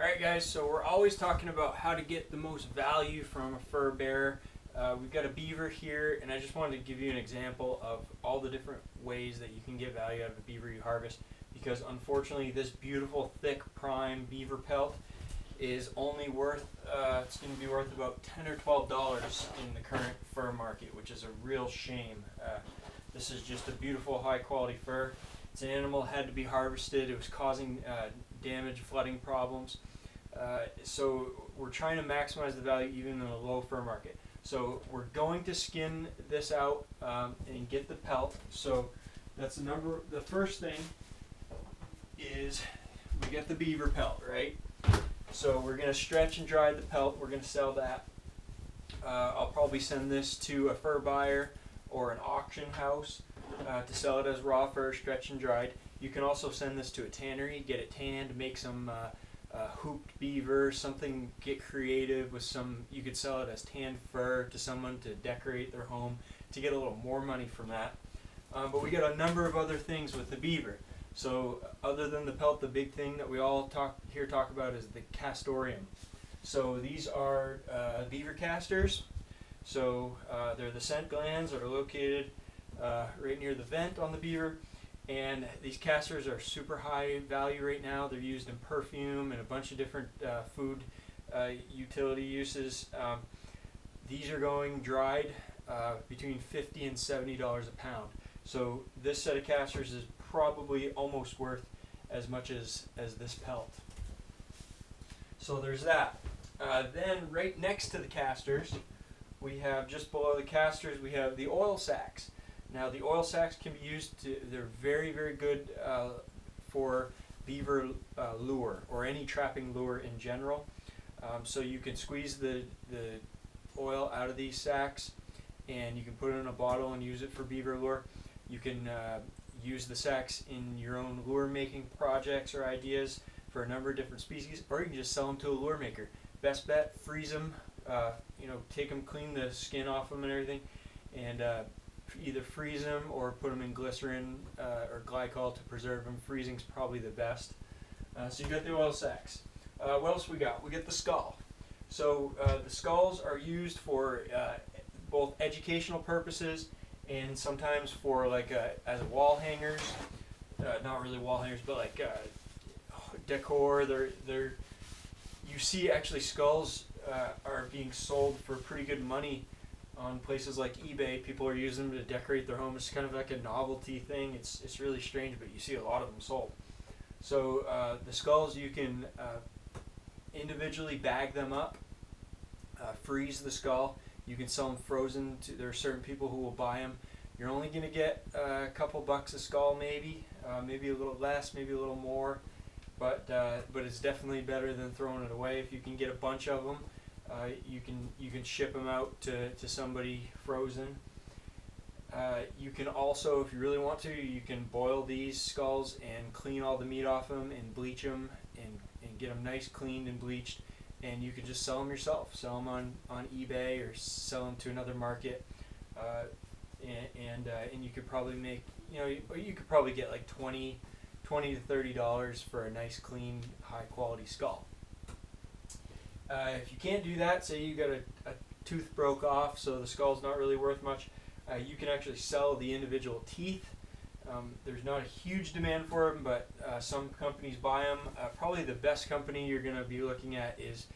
Alright guys, so we're always talking about how to get the most value from a fur bearer. We've got a beaver here, and I just wanted to give you an example of all the different ways that you can get value out of a beaver you harvest, because unfortunately this beautiful thick prime beaver pelt is only worth, it's going to be worth about $10 or $12 in the current fur market, which is a real shame. This is just a beautiful high quality fur. It's an animal that had to be harvested. It was causing damage, flooding problems. So we're trying to maximize the value even in a low fur market. So we're going to skin this out and get the pelt. So that's the first thing is we get the beaver pelt, right? So we're going to stretch and dry the pelt. We're going to sell that. I'll probably send this to a fur buyer or an auction house to sell it as raw fur, stretched and dried. You can also send this to a tannery, get it tanned, make some hooped beaver, something, get creative with some. You could sell it as tanned fur to someone to decorate their home to get a little more money from that. But we got a number of other things with the beaver. So other than the pelt, the big thing that we all talk about is the castorium. So these are beaver casters. So they're the scent glands that are located right near the vent on the beaver. And these casters are super high value right now. They're used in perfume and a bunch of different food utility uses. These are going dried between $50 and $70 a pound. So this set of casters is probably almost worth as much as this pelt. So there's that. Then right next to the casters, we have, just below the casters, we have the oil sacks. Now the oil sacks can be used they're very, very good for beaver lure or any trapping lure in general. So you can squeeze the oil out of these sacks and you can put it in a bottle and use it for beaver lure. You can use the sacks in your own lure making projects or ideas for a number of different species, or you can just sell them to a lure maker. Best bet, freeze them, take them, clean the skin off them and everything, and either freeze them or put them in glycerin or glycol to preserve them. Freezing's probably the best. So you got the oil sacks. What else we got? We get the skull. So the skulls are used for both educational purposes and sometimes for as wall hangers. Not really wall hangers, but like decor. You see actually skulls are being sold for pretty good money on places like eBay. People are using them to decorate their home. It's kind of like a novelty thing. It's really strange, but you see a lot of them sold. So the skulls, you can individually bag them up, freeze the skull. You can sell them frozen. There are certain people who will buy them. You're only going to get a couple bucks a skull, maybe a little less, maybe a little more, but it's definitely better than throwing it away. If you can get a bunch of them, you can ship them out to somebody frozen. You can also, if you really want to, you can boil these skulls and clean all the meat off them and bleach them and get them nice, cleaned and bleached, and you can just sell them yourself. Sell them on eBay or sell them to another market, and you could probably make, you could probably get like $20 to $30 for a nice, clean, high quality skull. If you can't do that, say you got a tooth broke off, so the skull's not really worth much, you can actually sell the individual teeth. There's not a huge demand for them, but some companies buy them. Probably the best company you're going to be looking at is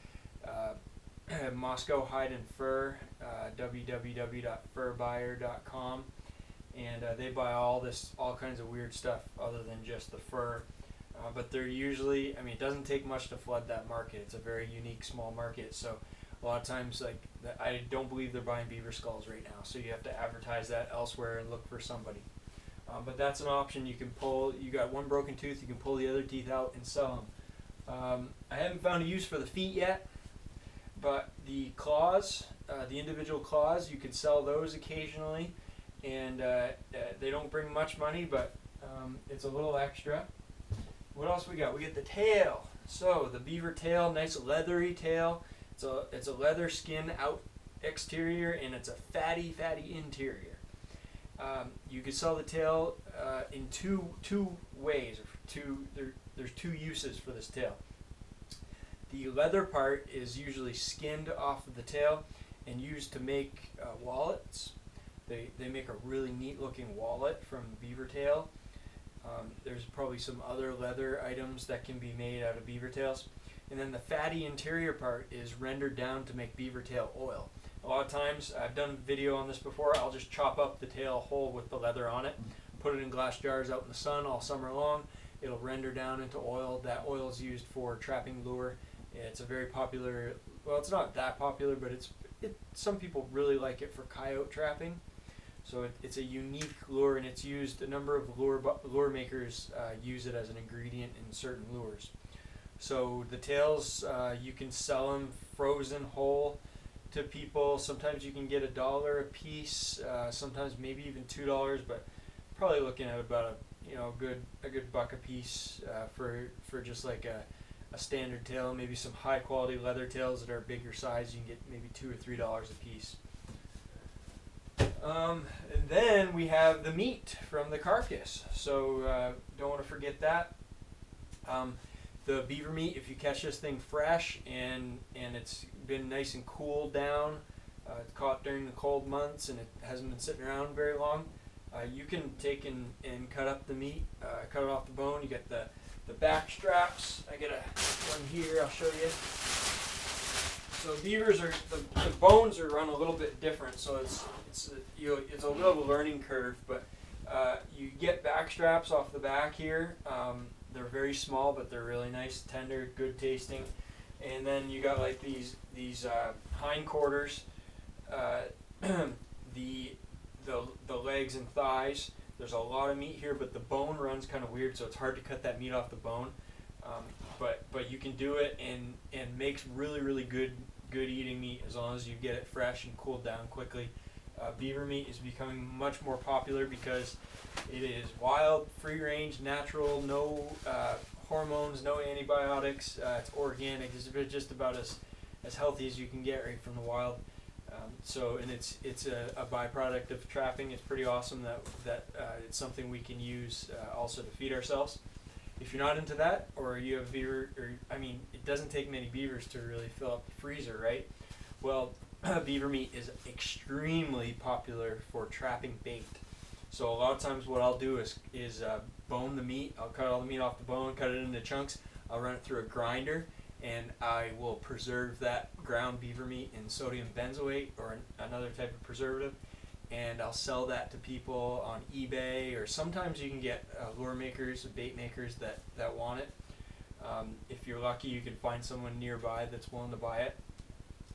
Moscow Hide and Fur, www.furbuyer.com, and they buy all kinds of weird stuff other than just the fur. But they're usually, it doesn't take much to flood that market. It's a very unique small market, so a lot of times, I don't believe they're buying beaver skulls right now, so you have to advertise that elsewhere and look for somebody. But that's an option. You can pull, you got one broken tooth, you can pull the other teeth out and sell them. I haven't found a use for the feet yet, but the claws, the individual claws, you can sell those occasionally, and they don't bring much money, but it's a little extra. What else we got? We get the tail. So the beaver tail, nice leathery tail. It's a leather skin out exterior, and it's a fatty interior. You could sell the tail in two ways. There's two uses for this tail. The leather part is usually skinned off of the tail and used to make wallets. They make a really neat looking wallet from beaver tail. There's probably some other leather items that can be made out of beaver tails. And then the fatty interior part is rendered down to make beaver tail oil. A lot of times, I've done a video on this before, I'll just chop up the tail whole with the leather on it, put it in glass jars out in the sun all summer long. It'll render down into oil. That oil is used for trapping lure. It's a very popular, well, it's not that popular, but some people really like it for coyote trapping. So it's a unique lure, and it's used, a number of lure makers use it as an ingredient in certain lures. So the tails, you can sell them frozen whole to people. Sometimes you can get $1 a piece, sometimes maybe even $2, but probably looking at about a good buck a piece for just like a standard tail. Maybe some high quality leather tails that are bigger size, you can get maybe $2 or $3 a piece. And then we have the meat from the carcass. So don't want to forget that. The beaver meat, if you catch this thing fresh and it's been nice and cooled down, it's caught during the cold months and it hasn't been sitting around very long, you can take and cut up the meat, cut it off the bone. You get the back straps. I got one here, I'll show you. So beavers are, the bones are run a little bit different, so it's a little learning curve, but you get back straps off the back here. They're very small, but they're really nice, tender, good tasting. And then you got like these hind quarters, the legs and thighs. There's a lot of meat here, but the bone runs kind of weird, so it's hard to cut that meat off the bone. But you can do it and makes really good eating meat as long as you get it fresh and cooled down quickly. Beaver meat is becoming much more popular because it is wild, free range, natural, no hormones, no antibiotics. It's organic. It's just about as healthy as you can get right from the wild. And it's a byproduct of trapping. It's pretty awesome that it's something we can use also to feed ourselves. If you're not into that, or you have beaver, it doesn't take many beavers to really fill up the freezer, right? Well, beaver meat is extremely popular for trapping bait. So a lot of times what I'll do is bone the meat. I'll cut all the meat off the bone, cut it into chunks. I'll run it through a grinder, and I will preserve that ground beaver meat in sodium benzoate or another type of preservative, and I'll sell that to people on eBay, or sometimes you can get lure makers, bait makers that want it. If you're lucky, you can find someone nearby that's willing to buy it.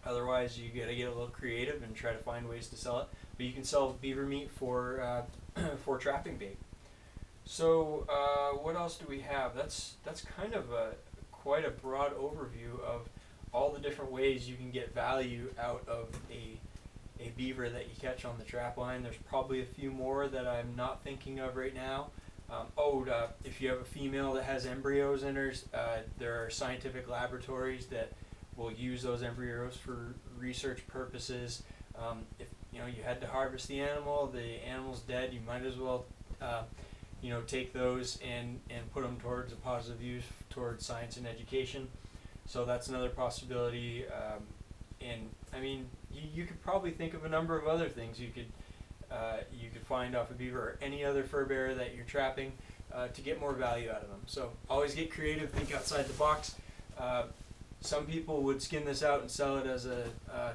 Otherwise, you gotta get a little creative and try to find ways to sell it. But you can sell beaver meat for for trapping bait. So what else do we have? That's kind of quite a broad overview of all the different ways you can get value out of a beaver that you catch on the trap line. There's probably a few more that I'm not thinking of right now. If you have a female that has embryos in her, there are scientific laboratories that will use those embryos for research purposes. If you had to harvest the animal's dead, you might as well take those and put them towards a positive use towards science and education. So that's another possibility. You could probably think of a number of other things you could find off a beaver or any other fur bearer that you're trapping to get more value out of them. So always get creative, think outside the box. Some people would skin this out and sell it as a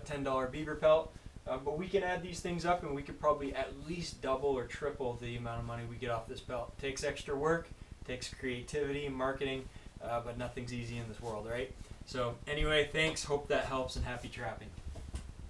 $10 beaver pelt, but we can add these things up and we could probably at least double or triple the amount of money we get off this pelt. It takes extra work, takes creativity, marketing, but nothing's easy in this world, right? So anyway, thanks, hope that helps, and happy trapping.